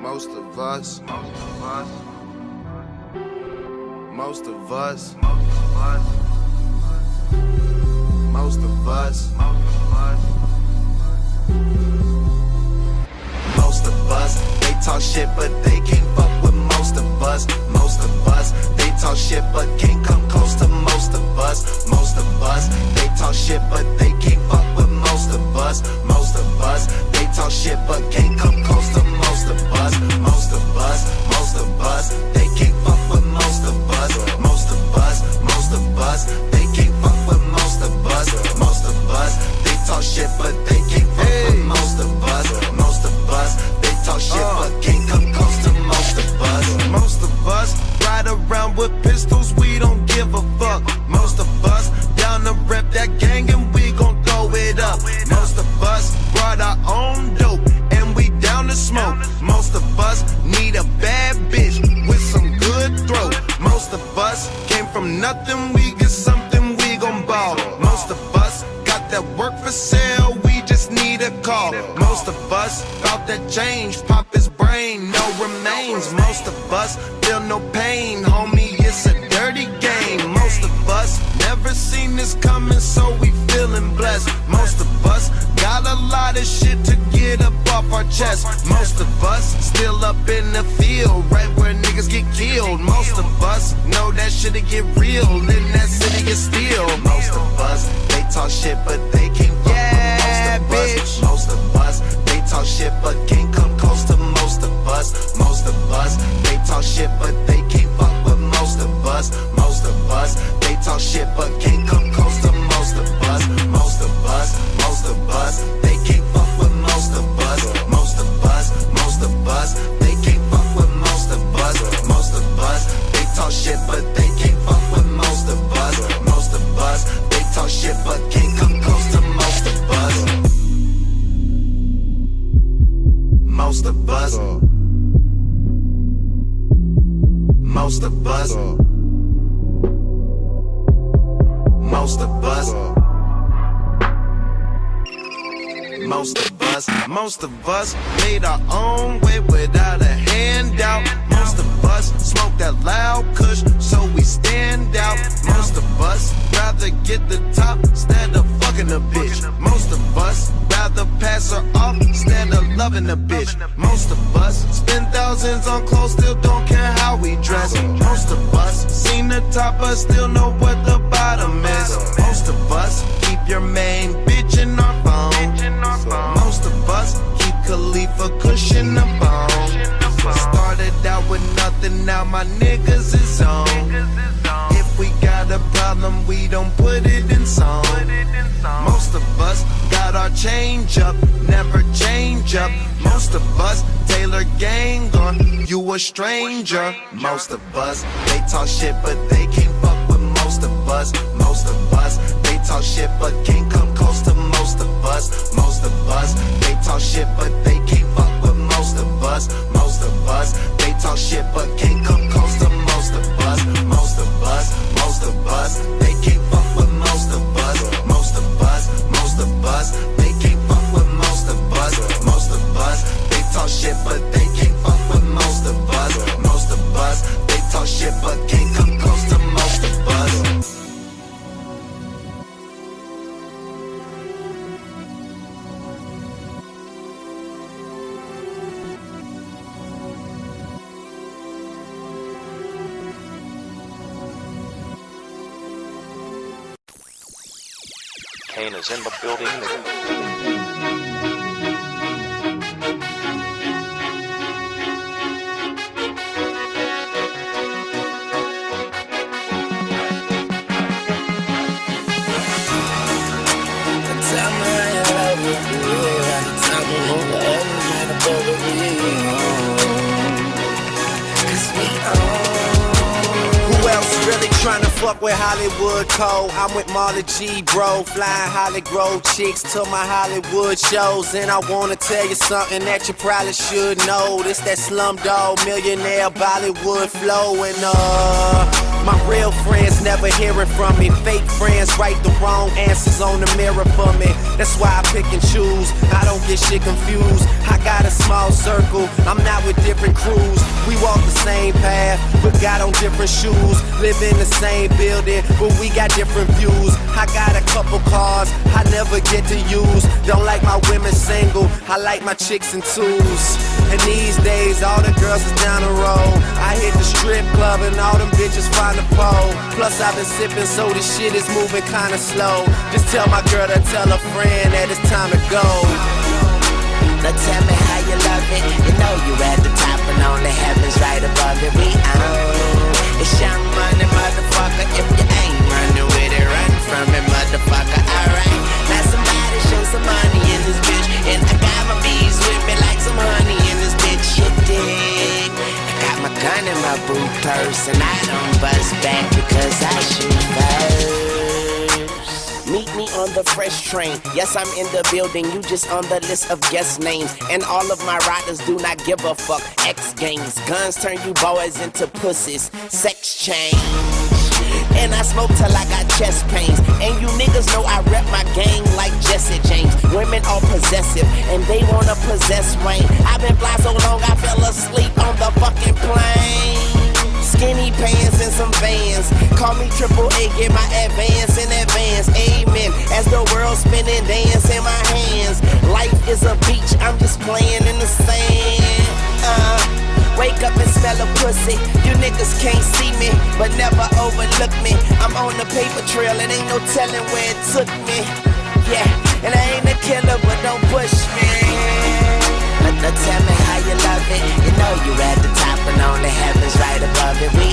Most of us, most of us, most of us, most of us, they talk shit but they can't fuck with most of us. Most of us, they talk shit but can't come close to most of us. Most of us, they talk shit but they can't fuck with most of us. Most of us, they talk shit but can't come close to most of us. Most of us, most of us, they can't fuck with most of us. Most of us, most of us, they can't fuck with most of us. Most of us, they talk shit but they can't fuck with most of us. Most of us, they talk shit but can't come close to most of us. Most of us ride around with pistols, we don't give a fuck. Most of us down to rep that gang and we gon' throw it up. Most of us brought our own dope and we down to smoke. Most of us need a bad bitch with some good throat. Most of us came from nothing, we get something, we gon' ball. Most of us got that work for sale, we just need a call. Most of us bout that change, pop his brain, no remains. Most of us feel no pain, homie, it's a dirty game. Most of us never seen this coming, so we feeling blessed. Most of us got a lot of shit to get up off our chest. Most of us still up in the field, right where niggas get killed. Most of us know that shit'll get real in that city of steel. Most of us, they talk shit but they can't fuck with most of us. Most of us, they talk shit but can't come close to most of us. Most of us, they talk shit but they can't fuck with most of us. Most of us, they talk shit but can't come close to most of us. Most of us, most of us, they can't fuck with most of us. Most of us, most of us, they can't fuck with most of us. Most of us, they talk shit but they can't fuck with most of us. Most of us, they talk shit but can't come close to most of us. Most of us. Most of us. Most of us. Most of us made our own way without a handout. Most of us smoke that loud kush, so we stand out. Most of us rather get the top instead of fucking a bitch. Most of us rather pass her off instead of loving a bitch. Most of us spend thousands on clothes, still don't care how we dress. Most of us seen the top but still know what the bottom is. Most of us keep your main bitch in our phone. Most of us keep Khalifa cushion the bone. Started out with nothing, now my niggas is on. If we got a problem, we don't put it in song. Most of us got our change up, never change up. Most of us Taylor gang on, you a stranger. Most of us, they talk shit but they can't fuck with most of us. Most of us, they talk shit but can't come close to most of us. Most of us, they talk shit but they can't fuck with most of us. Most of us, they talk shit but can't come close to most of us. Most of us, most of us, they can't fuck with most of us. Most of us, most of us, they can't fuck with most of us. Most of us, they talk shit but they can't fuck with most of us. Most of us, they talk shit but can't come close to most of us. Kane is in the building. Tryna fuck with Hollywood Cole. I'm with Marley G, bro. Flying Holly Grove chicks to my Hollywood shows. And I wanna tell you something that you probably should know. This that Slumdog Millionaire Bollywood flow. And My real friends never hearing from me. Fake friends write the wrong answers on the mirror for me. That's why I pick and choose. I don't get shit confused. I got a small circle. I'm not with different crews. We walk the same path, but got on different shoes. Live in the same building, but we got different views. I got a couple cars I never get to use. Don't like my women single. I like my chicks in twos. And these days, all the girls is down the road. I hit the strip club and all them bitches find a pole. Plus I've been sipping, so this shit is moving kinda slow. Just tell my girl to tell a friend that it's time to go. Now tell me how you love it. You know you at the top and only heaven's right above it. We own. It's Young Money, motherfucker. If you ain't running with it, run from it, motherfucker. Alright. Now somebody show some money in this bitch. And I got my bees with me like some honey in this bitch. You dig? I got my gun in my boot purse and I don't bust back because I shoot first. Meet me on the fresh train. Yes, I'm in the building. You just on the list of guest names. And all of my riders do not give a fuck. X Games. Guns turn you boys into pussies. Sex change. And I smoke till I got chest pains. And you niggas know I rep my gang like Jesse James. Women are possessive and they wanna possess Wayne. I've been fly so long I fell asleep on the fucking plane. Skinny pants and some Vans. Call me Triple A, get my advance in advance. Amen. As the world spinning, dance in my hands. Life is a beach, I'm just playing in the sand. Wake up and smell a pussy. You niggas can't see me, but never overlook me. I'm on the paper trail, and ain't no telling where it took me. Yeah, and I ain't a killer, but don't push me. Now tell me how you love it. You know you at the top and only heaven's right above it. We